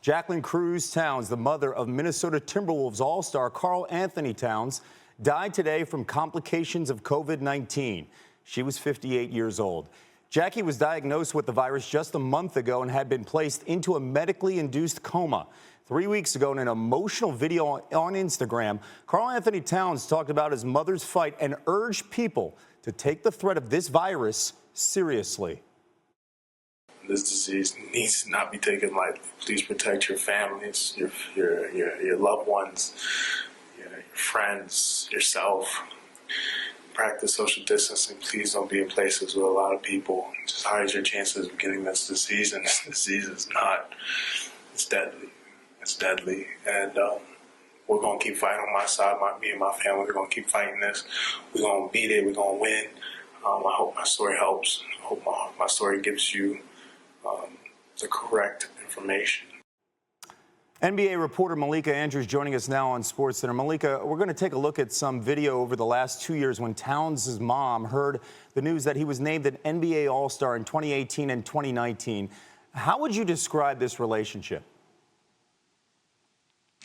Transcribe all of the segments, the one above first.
Jacqueline Cruz Towns, the mother of Minnesota Timberwolves All-Star Karl-Anthony Towns, died today from complications of COVID-19. She was 58 years old. Jackie was diagnosed with the virus just a month ago and had been placed into a medically induced coma. 3 weeks ago, in an emotional video on Instagram, Karl-Anthony Towns talked about his mother's fight and urged people to take the threat of this virus seriously. This disease needs to not be taken lightly. Please protect your families, your loved ones, your friends, yourself. Practice social distancing. Please don't be in places with a lot of people. Just hide your chances of getting this disease, and this disease is not. It's deadly. It's deadly, and we're gonna keep fighting on my side. Me and my family, we're gonna keep fighting this. We're gonna beat it. We're gonna win. I hope my story helps. I hope my story gives you the correct information. NBA reporter Malika Andrews joining us now on SportsCenter. Malika, we're going to take a look at some video over the last 2 years when Towns' mom heard the news that he was named an NBA All-Star in 2018 and 2019. How would you describe this relationship?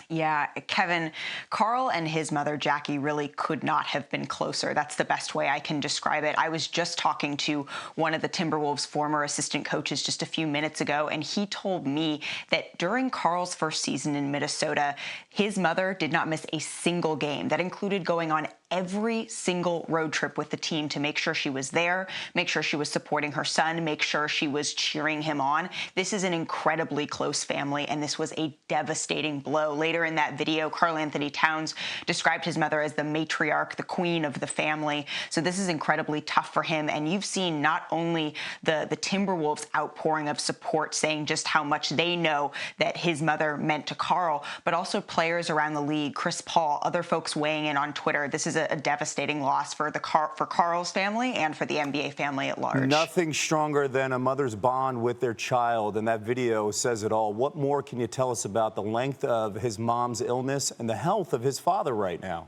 Yeah, Kevin, Karl and his mother, Jackie, really could not have been closer. That's the best way I can describe it. I was just talking to one of the Timberwolves' former assistant coaches just a few minutes ago, and he told me that during Karl's first season in Minnesota, his mother did not miss a single game. That included going on every single road trip with the team to make sure she was there, make sure she was supporting her son, make sure she was cheering him on. This is an incredibly close family, and this was a devastating blow. Later in that video, Karl-Anthony Towns described his mother as the matriarch, the queen of the family. So this is incredibly tough for him. And you've seen not only the Timberwolves outpouring of support, saying just how much they know that his mother meant to Karl, but also players around the league, Chris Paul, other folks weighing in on Twitter. This is a devastating loss for Karl's family and for the NBA family at large. Nothing stronger than a mother's bond with their child, and that video says it all. What more can you tell us about the length of his mom's illness and the health of his father right now?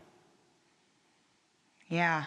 Yeah.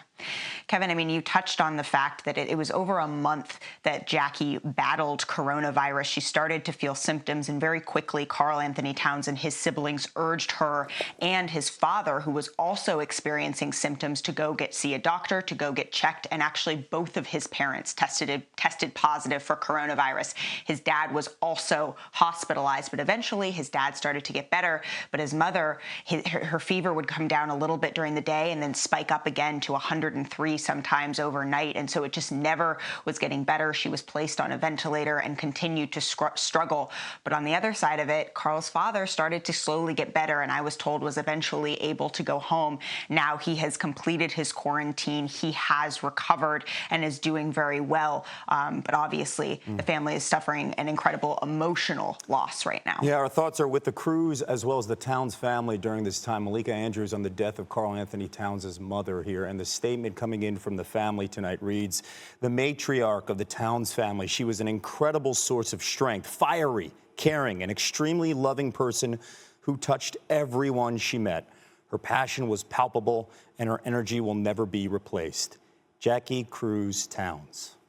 Kevin, I mean, you touched on the fact that it was over a month that Jackie battled coronavirus. She started to feel symptoms, and very quickly, Karl-Anthony Towns and his siblings urged her and his father, who was also experiencing symptoms, to go see a doctor, to go get checked. And actually, both of his parents tested positive for coronavirus. His dad was also hospitalized, but eventually his dad started to get better. But his mother, her fever would come down a little bit during the day and then spike up again to 103 sometimes overnight, and so it just never was getting better. She was placed on a ventilator and continued to struggle. But on the other side of it, Karl's father started to slowly get better, and I was told was eventually able to go home. Now he has completed his quarantine. He has recovered and is doing very well. But obviously, the family is suffering an incredible emotional loss right now. Yeah, our thoughts are with the Cruz as well as the Towns family during this time. Malika Andrews on the death of Karl-Anthony Towns' mother here. And the statement coming in from the family tonight reads, the matriarch of the Towns family. She was an incredible source of strength, fiery, caring, and extremely loving person who touched everyone she met. Her passion was palpable, and her energy will never be replaced. Jackie Cruz Towns.